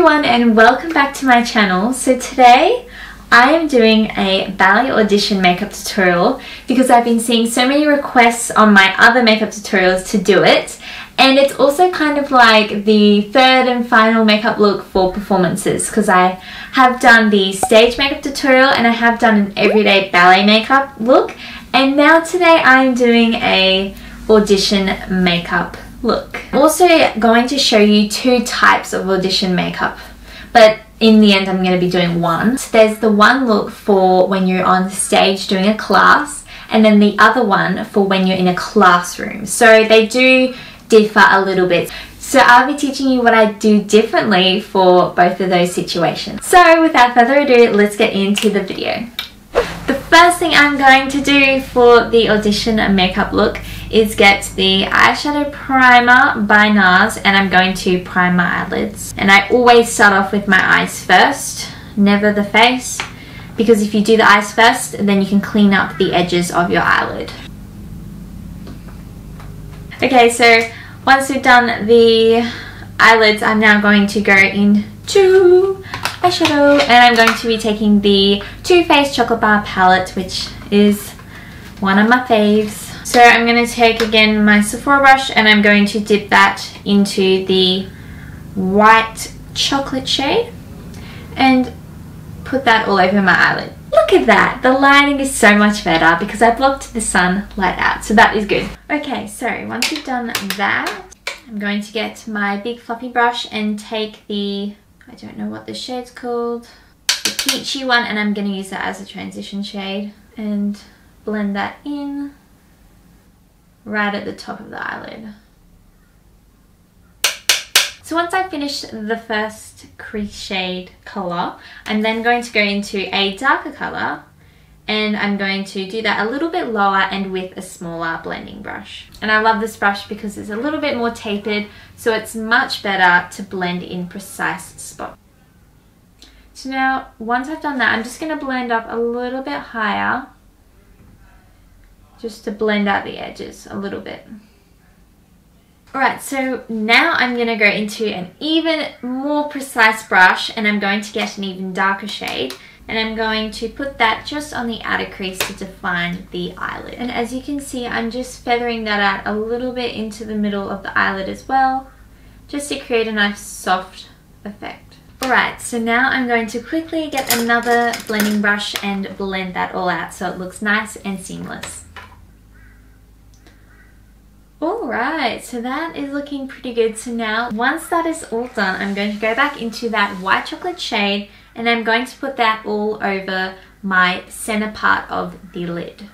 everyone and welcome back to my channel. So today I am doing a ballet audition makeup tutorial because I've been seeing so many requests on my other makeup tutorials to do it, and it's also kind of like the third and final makeup look for performances because I have done the stage makeup tutorial and I have done an everyday ballet makeup look, and now today I'm doing a audition makeup look. I'm also going to show you two types of audition makeup, but in the end I'm going to be doing one. So there's the one look for when you're on stage doing a class, and then the other one for when you're in a classroom. So they do differ a little bit. So I'll be teaching you what I do differently for both of those situations. So without further ado, let's get into the video. The first thing I'm going to do for the audition makeup look is get the eyeshadow primer by NARS, and I'm going to prime my eyelids. And I always start off with my eyes first, never the face, because if you do the eyes first, then you can clean up the edges of your eyelid. Okay, so once we've done the eyelids, I'm now going to go into eyeshadow, and I'm going to be taking the Too Faced Chocolate Bar palette, which is one of my faves. So I'm going to take again my Sephora brush and I'm going to dip that into the white chocolate shade and put that all over my eyelid. Look at that! The lighting is so much better because I blocked the sunlight out, so that is good. Okay, so once you've done that, I'm going to get my big fluffy brush and take the, I don't know what this shade's called, the peachy one, and I'm going to use that as a transition shade and blend that in right at the top of the eyelid. So once I've finished the first crease shade colour, I'm then going to go into a darker colour, and I'm going to do that a little bit lower and with a smaller blending brush. And I love this brush because it's a little bit more tapered, so it's much better to blend in precise spots. So now once I've done that, I'm just going to blend up a little bit higher just to blend out the edges a little bit. Alright, so now I'm going to go into an even more precise brush, and I'm going to get an even darker shade, and I'm going to put that just on the outer crease to define the eyelid. And as you can see, I'm just feathering that out a little bit into the middle of the eyelid as well, just to create a nice soft effect. Alright, so now I'm going to quickly get another blending brush and blend that all out so it looks nice and seamless. Alright, so that is looking pretty good. So now, once that is all done, I'm going to go back into that white chocolate shade and I'm going to put that all over my center part of the lid.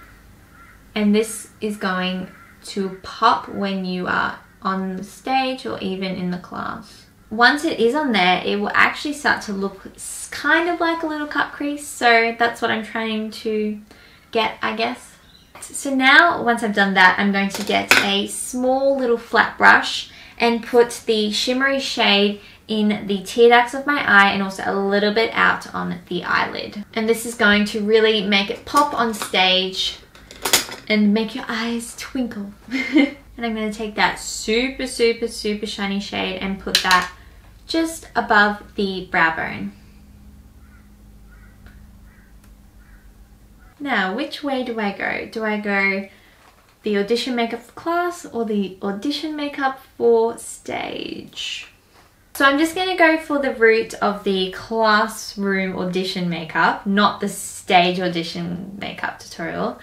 And this is going to pop when you are on the stage or even in the class. Once it is on there, it will actually start to look kind of like a little cut crease, so that's what I'm trying to get, I guess. So now, once I've done that, I'm going to get a small little flat brush and put the shimmery shade in the tear ducts of my eye and also a little bit out on the eyelid. And this is going to really make it pop on stage and make your eyes twinkle. And I'm going to take that super shiny shade and put that just above the brow bone. Now, which way do I go? Do I go the audition makeup for class or the audition makeup for stage? So I'm just going to go for the route of the classroom audition makeup, not the stage audition makeup tutorial.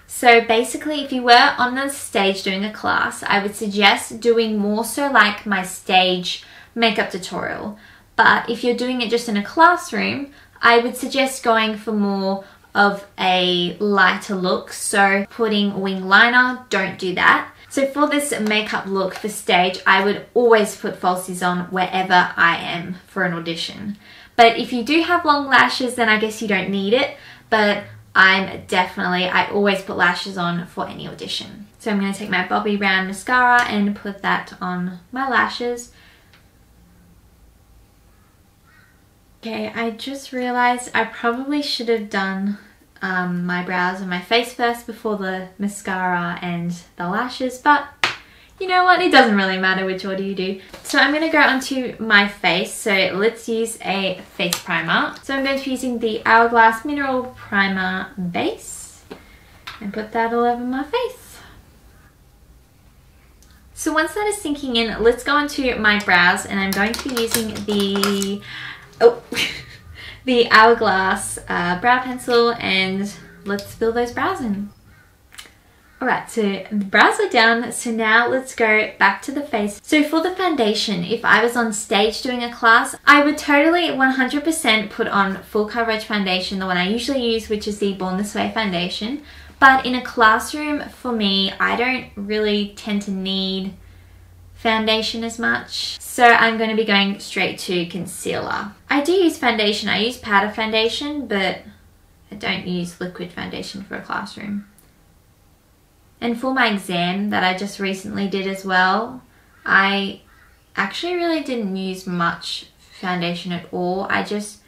So basically, if you were on a stage doing a class, I would suggest doing more so like my stage makeup tutorial. But if you're doing it just in a classroom, I would suggest going for more of a lighter look, so putting wing liner, don't do that. So for this makeup look for stage, I would always put falsies on wherever I am for an audition. But if you do have long lashes, then I guess you don't need it, but I always put lashes on for any audition. So I'm going to take my Bobbi Brown mascara and put that on my lashes. Okay, I just realized I probably should have done my brows and my face first before the mascara and the lashes, but you know what, it doesn't really matter which order you do. So I'm going to go onto my face, so let's use a face primer. So I'm going to be using the Hourglass Mineral Primer Base and put that all over my face. So once that is sinking in, let's go onto my brows, and I'm going to be using the the Hourglass brow pencil, and let's fill those brows in. Alright, so the brows are done, so now let's go back to the face. So for the foundation, if I was on stage doing a class, I would totally 100% put on full coverage foundation, the one I usually use, which is the Born This Way foundation. But in a classroom, for me, I don't really tend to need foundation as much. So I'm going to be going straight to concealer. I do use foundation, I use powder foundation, but I don't use liquid foundation for a classroom. And for my exam that I just recently did as well, I actually really didn't use much foundation at all. I just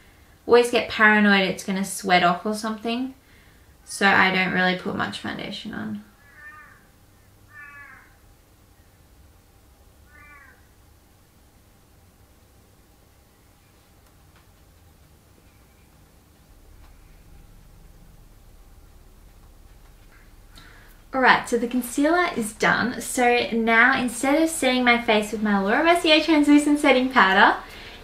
always get paranoid it's going to sweat off or something. So I don't really put much foundation on. Alright, so the concealer is done. So now instead of setting my face with my Laura Mercier translucent setting powder,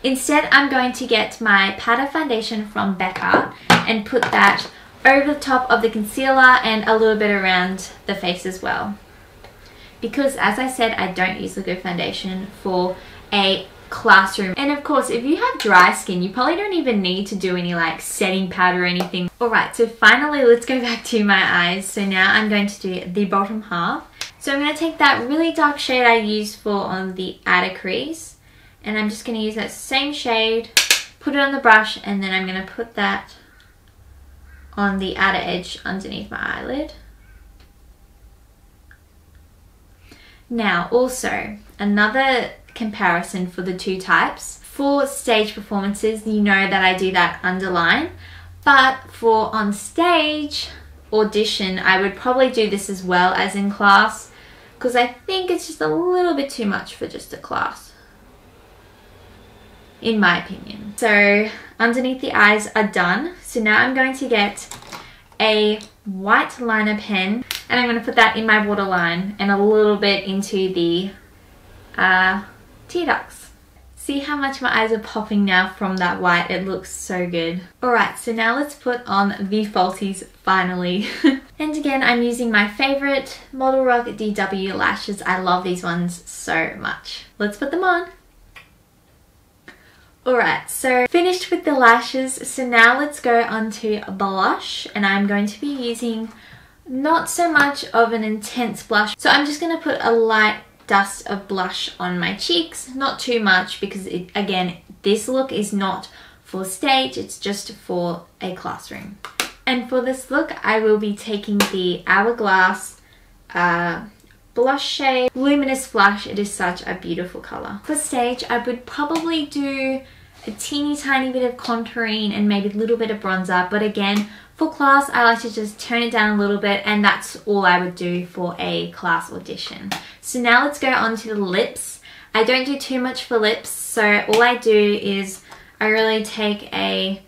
instead I'm going to get my powder foundation from Becca and put that over the top of the concealer and a little bit around the face as well. Because as I said, I don't use liquid foundation for a classroom. And of course, if you have dry skin, you probably don't even need to do any like setting powder or anything. Alright, so finally let's go back to my eyes. So now I'm going to do the bottom half. So I'm going to take that really dark shade I used for on the outer crease, and I'm just going to use that same shade, put it on the brush, and then I'm going to put that on the outer edge underneath my eyelid. Now also, another comparison for the two types. For stage performances, you know that I do that underline, but for on stage audition, I would probably do this as well as in class, because I think it's just a little bit too much for just a class, in my opinion. So underneath the eyes are done. So now I'm going to get a white liner pen, and I'm going to put that in my waterline and a little bit into the tear ducts. See how much my eyes are popping now from that white? It looks so good. Alright, so now let's put on the falsies finally. And again, I'm using my favourite Model Rock DW lashes. I love these ones so much. Let's put them on. Alright, so finished with the lashes. So now let's go on to blush, and I'm going to be using not so much of an intense blush. So I'm just going to put a light dust of blush on my cheeks, not too much, because again, this look is not for stage, it's just for a classroom. And for this look, I will be taking the Hourglass blush shade, Luminous Flush. It is such a beautiful color. For stage, I would probably do a teeny tiny bit of contouring and maybe a little bit of bronzer, but again, for class, I like to just tone it down a little bit, and that's all I would do for a class audition. So now let's go on to the lips. I don't do too much for lips, so all I do is I really take a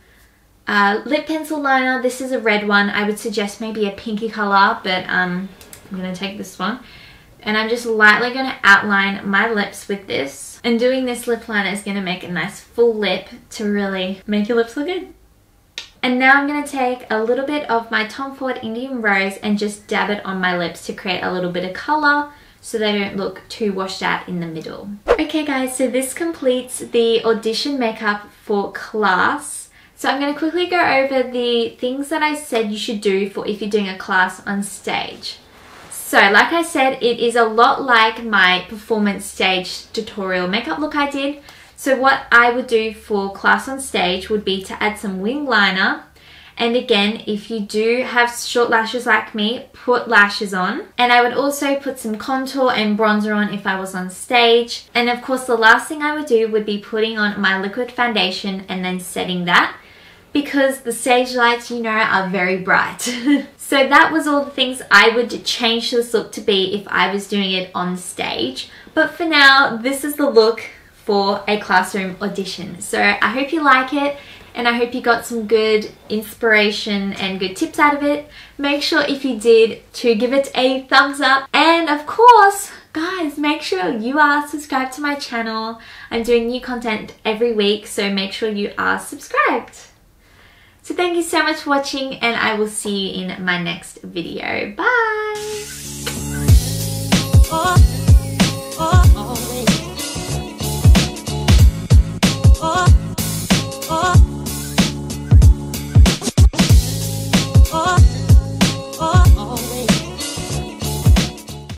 lip pencil liner. This is a red one. I would suggest maybe a pinky color, but I'm going to take this one. And I'm just lightly going to outline my lips with this. And doing this lip liner is going to make a nice full lip to really make your lips look good. And now I'm going to take a little bit of my Tom Ford Indian Rose and just dab it on my lips to create a little bit of colour so they don't look too washed out in the middle. Okay guys, so this completes the audition makeup for class. So I'm going to quickly go over the things that I said you should do for if you're doing a class on stage. So like I said, it is a lot like my performance stage tutorial makeup look I did. So what I would do for class on stage would be to add some wing liner. And again, if you do have short lashes like me, put lashes on. And I would also put some contour and bronzer on if I was on stage. And of course, the last thing I would do would be putting on my liquid foundation and then setting that. because the stage lights, you know, are very bright. So that was all the things I would change this look to be if I was doing it on stage. But for now, this is the look for a classroom audition. So I hope you like it, and I hope you got some good inspiration and good tips out of it. Make sure if you did to give it a thumbs up, and of course, guys, make sure you are subscribed to my channel. I'm doing new content every week, so make sure you are subscribed. So thank you so much for watching, and I will see you in my next video. Bye!